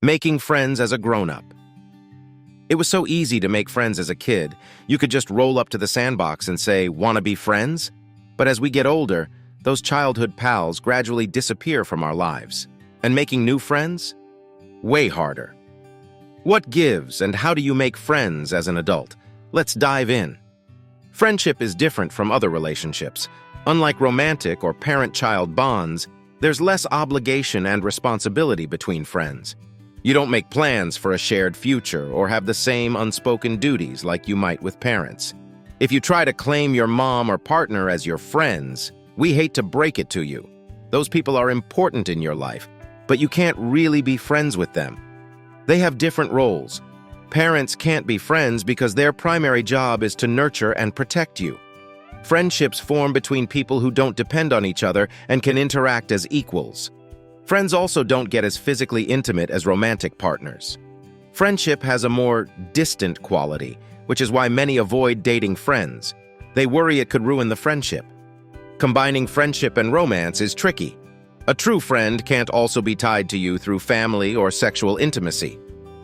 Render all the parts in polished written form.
Making friends as a grown-up. It was so easy to make friends as a kid. You could just roll up to the sandbox and say, "Wanna be friends?" But as we get older, those childhood pals gradually disappear from our lives. And making new friends? Way harder. What gives and how do you make friends as an adult? Let's dive in. Friendship is different from other relationships. Unlike romantic or parent-child bonds, there's less obligation and responsibility between friends. You don't make plans for a shared future or have the same unspoken duties like you might with parents. If you try to claim your mom or partner as your friends, we hate to break it to you. Those people are important in your life, but you can't really be friends with them. They have different roles. Parents can't be friends because their primary job is to nurture and protect you. Friendships form between people who don't depend on each other and can interact as equals. Friends also don't get as physically intimate as romantic partners. Friendship has a more distant quality, which is why many avoid dating friends. They worry it could ruin the friendship. Combining friendship and romance is tricky. A true friend can't also be tied to you through family or sexual intimacy.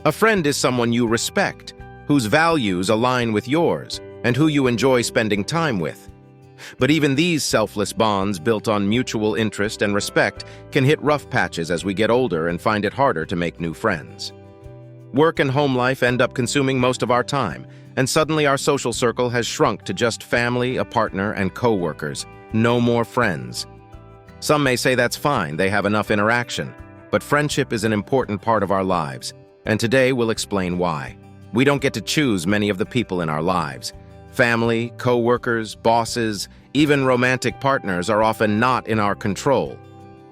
A friend is someone you respect, whose values align with yours, and who you enjoy spending time with. But even these selfless bonds built on mutual interest and respect can hit rough patches as we get older and find it harder to make new friends. Work and home life end up consuming most of our time, and suddenly our social circle has shrunk to just family, a partner, and coworkers. No more friends. Some may say that's fine, they have enough interaction, but friendship is an important part of our lives, and today we'll explain why. We don't get to choose many of the people in our lives. Family, co-workers, bosses, even romantic partners are often not in our control.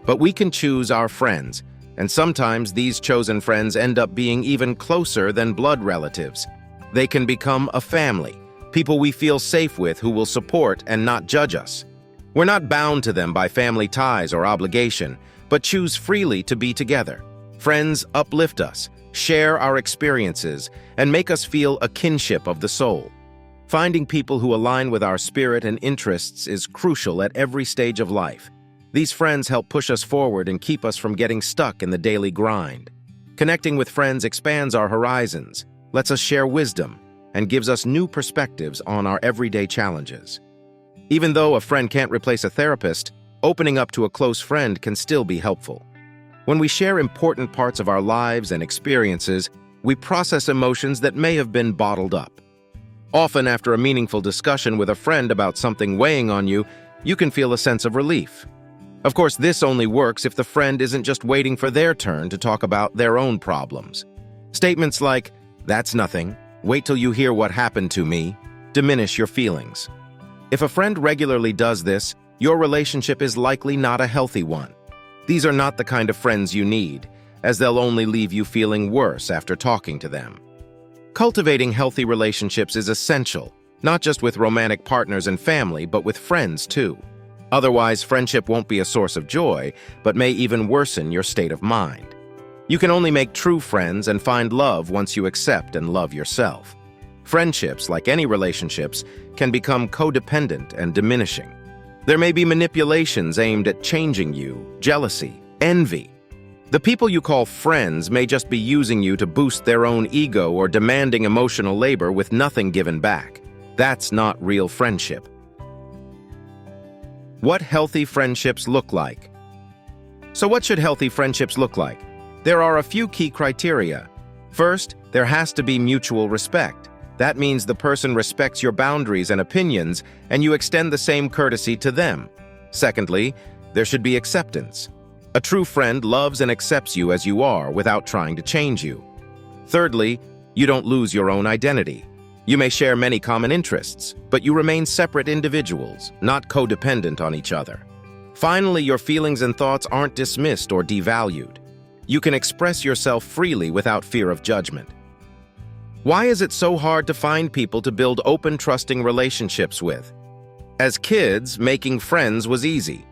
But we can choose our friends, and sometimes these chosen friends end up being even closer than blood relatives. They can become a family, people we feel safe with who will support and not judge us. We're not bound to them by family ties or obligation, but choose freely to be together. Friends uplift us, share our experiences, and make us feel a kinship of the soul. Finding people who align with our spirit and interests is crucial at every stage of life. These friends help push us forward and keep us from getting stuck in the daily grind. Connecting with friends expands our horizons, lets us share wisdom, and gives us new perspectives on our everyday challenges. Even though a friend can't replace a therapist, opening up to a close friend can still be helpful. When we share important parts of our lives and experiences, we process emotions that may have been bottled up. Often after a meaningful discussion with a friend about something weighing on you, you can feel a sense of relief. Of course, this only works if the friend isn't just waiting for their turn to talk about their own problems. Statements like, "That's nothing, wait till you hear what happened to me," diminish your feelings. If a friend regularly does this, your relationship is likely not a healthy one. These are not the kind of friends you need, as they'll only leave you feeling worse after talking to them. Cultivating healthy relationships is essential, not just with romantic partners and family, but with friends too. Otherwise, friendship won't be a source of joy, but may even worsen your state of mind. You can only make true friends and find love once you accept and love yourself. Friendships, like any relationships, can become codependent and diminishing. There may be manipulations aimed at changing you, jealousy, envy. The people you call friends may just be using you to boost their own ego or demanding emotional labor with nothing given back. That's not real friendship. What healthy friendships look like? So what should healthy friendships look like? There are a few key criteria. First, there has to be mutual respect. That means the person respects your boundaries and opinions, and you extend the same courtesy to them. Secondly, there should be acceptance. A true friend loves and accepts you as you are without trying to change you. Thirdly, you don't lose your own identity. You may share many common interests, but you remain separate individuals, not codependent on each other. Finally, your feelings and thoughts aren't dismissed or devalued. You can express yourself freely without fear of judgment. Why is it so hard to find people to build open, trusting relationships with? As kids, making friends was easy.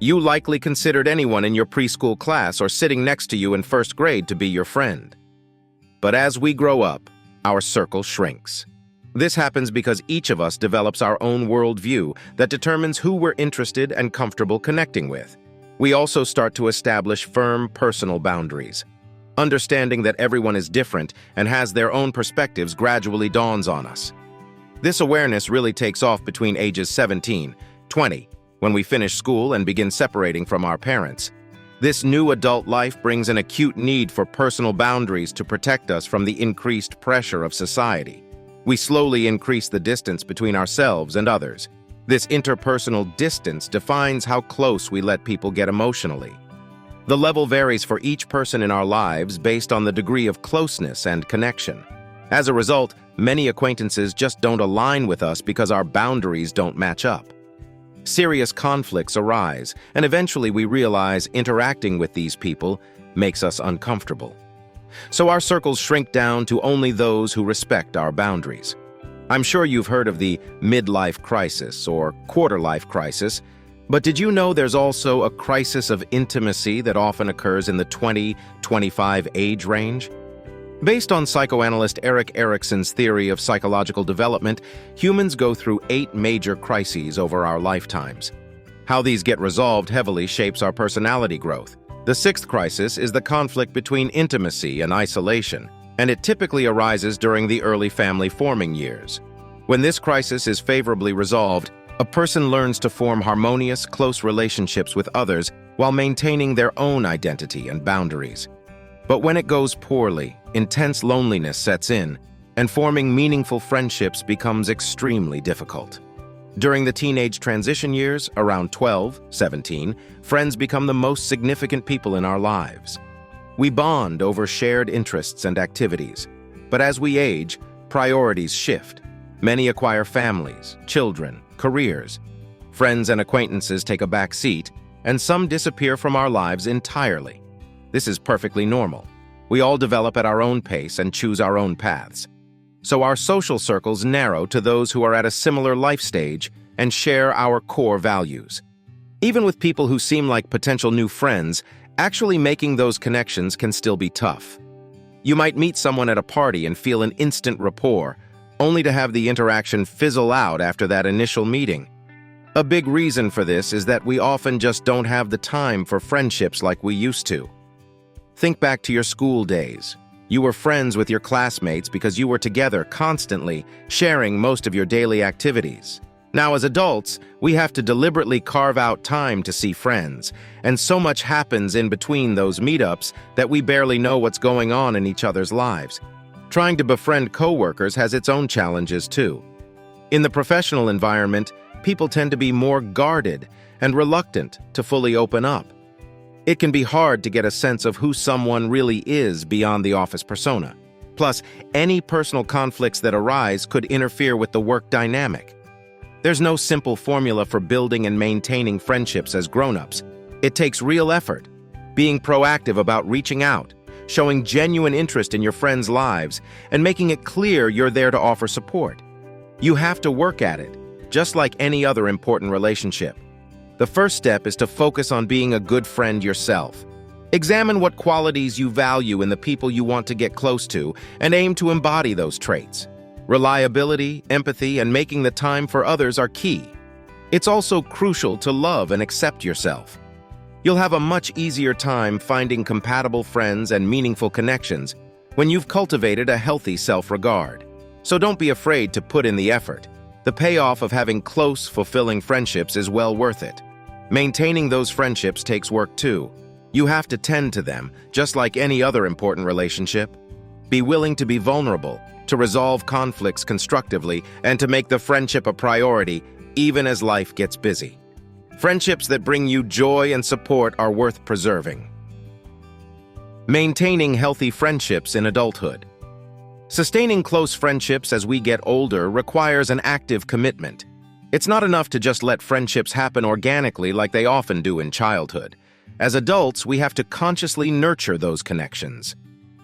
You likely considered anyone in your preschool class or sitting next to you in first grade to be your friend. But as we grow up, our circle shrinks. This happens because each of us develops our own worldview that determines who we're interested and comfortable connecting with. We also start to establish firm personal boundaries. Understanding that everyone is different and has their own perspectives gradually dawns on us. This awareness really takes off between ages 17, 20, when we finish school and begin separating from our parents. This new adult life brings an acute need for personal boundaries to protect us from the increased pressure of society. We slowly increase the distance between ourselves and others. This interpersonal distance defines how close we let people get emotionally. The level varies for each person in our lives based on the degree of closeness and connection. As a result, many acquaintances just don't align with us because our boundaries don't match up. Serious conflicts arise, and eventually we realize interacting with these people makes us uncomfortable. So our circles shrink down to only those who respect our boundaries. I'm sure you've heard of the midlife crisis or quarter-life crisis, but did you know there's also a crisis of intimacy that often occurs in the 20-25 age range? Based on psychoanalyst Erik Erikson's theory of psychological development, humans go through 8 major crises over our lifetimes. How these get resolved heavily shapes our personality growth. The 6th crisis is the conflict between intimacy and isolation, and it typically arises during the early family forming years. When this crisis is favorably resolved, a person learns to form harmonious, close relationships with others while maintaining their own identity and boundaries. But when it goes poorly, intense loneliness sets in, and forming meaningful friendships becomes extremely difficult. During the teenage transition years, around 12, 17, friends become the most significant people in our lives. We bond over shared interests and activities. But as we age, priorities shift. Many acquire families, children, careers. Friends and acquaintances take a back seat, and some disappear from our lives entirely. This is perfectly normal. We all develop at our own pace and choose our own paths. So our social circles narrow to those who are at a similar life stage and share our core values. Even with people who seem like potential new friends, actually making those connections can still be tough. You might meet someone at a party and feel an instant rapport, only to have the interaction fizzle out after that initial meeting. A big reason for this is that we often just don't have the time for friendships like we used to. Think back to your school days. You were friends with your classmates because you were together constantly, sharing most of your daily activities. Now, as adults, we have to deliberately carve out time to see friends, and so much happens in between those meetups that we barely know what's going on in each other's lives. Trying to befriend coworkers has its own challenges, too. In the professional environment, people tend to be more guarded and reluctant to fully open up. It can be hard to get a sense of who someone really is beyond the office persona. Plus, any personal conflicts that arise could interfere with the work dynamic. There's no simple formula for building and maintaining friendships as grown-ups. It takes real effort, being proactive about reaching out, showing genuine interest in your friends' lives, and making it clear you're there to offer support. You have to work at it, just like any other important relationship. The first step is to focus on being a good friend yourself. Examine what qualities you value in the people you want to get close to and aim to embody those traits. Reliability, empathy, and making the time for others are key. It's also crucial to love and accept yourself. You'll have a much easier time finding compatible friends and meaningful connections when you've cultivated a healthy self-regard. So don't be afraid to put in the effort. The payoff of having close, fulfilling friendships is well worth it. Maintaining those friendships takes work too. You have to tend to them, just like any other important relationship. Be willing to be vulnerable, to resolve conflicts constructively, and to make the friendship a priority, even as life gets busy. Friendships that bring you joy and support are worth preserving. Maintaining healthy friendships in adulthood. Sustaining close friendships as we get older requires an active commitment. It's not enough to just let friendships happen organically like they often do in childhood. As adults, we have to consciously nurture those connections.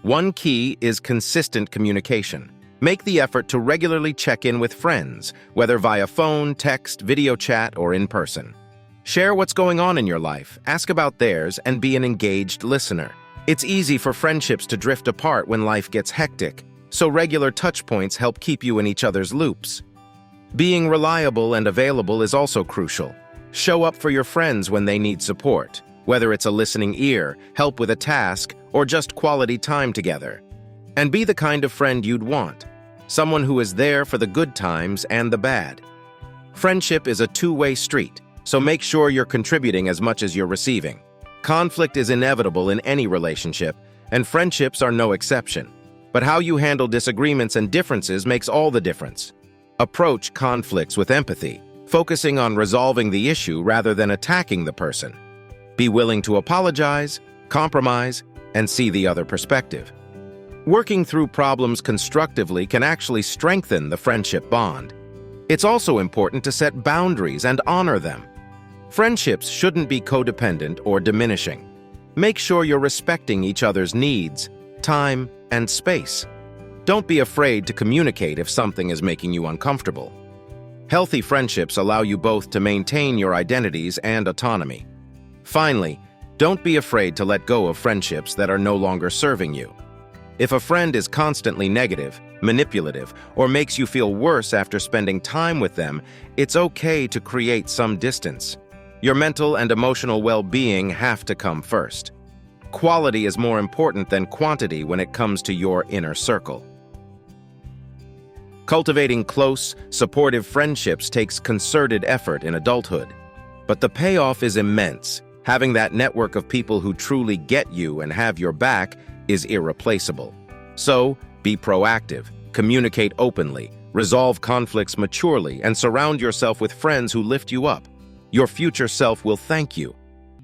One key is consistent communication. Make the effort to regularly check in with friends, whether via phone, text, video chat, or in person. Share what's going on in your life, ask about theirs, and be an engaged listener. It's easy for friendships to drift apart when life gets hectic, so regular touchpoints help keep you in each other's loops. Being reliable and available is also crucial. Show up for your friends when they need support, whether it's a listening ear, help with a task, or just quality time together. And be the kind of friend you'd want, someone who is there for the good times and the bad. Friendship is a two-way street, so make sure you're contributing as much as you're receiving. Conflict is inevitable in any relationship, and friendships are no exception. But how you handle disagreements and differences makes all the difference. Approach conflicts with empathy, focusing on resolving the issue rather than attacking the person. Be willing to apologize, compromise, and see the other perspective. Working through problems constructively can actually strengthen the friendship bond. It's also important to set boundaries and honor them. Friendships shouldn't be codependent or diminishing. Make sure you're respecting each other's needs, time, and space. Don't be afraid to communicate if something is making you uncomfortable. Healthy friendships allow you both to maintain your identities and autonomy. Finally, don't be afraid to let go of friendships that are no longer serving you. If a friend is constantly negative, manipulative, or makes you feel worse after spending time with them, it's okay to create some distance. Your mental and emotional well-being have to come first. Quality is more important than quantity when it comes to your inner circle. Cultivating close, supportive friendships takes concerted effort in adulthood. But the payoff is immense. Having that network of people who truly get you and have your back is irreplaceable. So, be proactive, communicate openly, resolve conflicts maturely, and surround yourself with friends who lift you up. Your future self will thank you.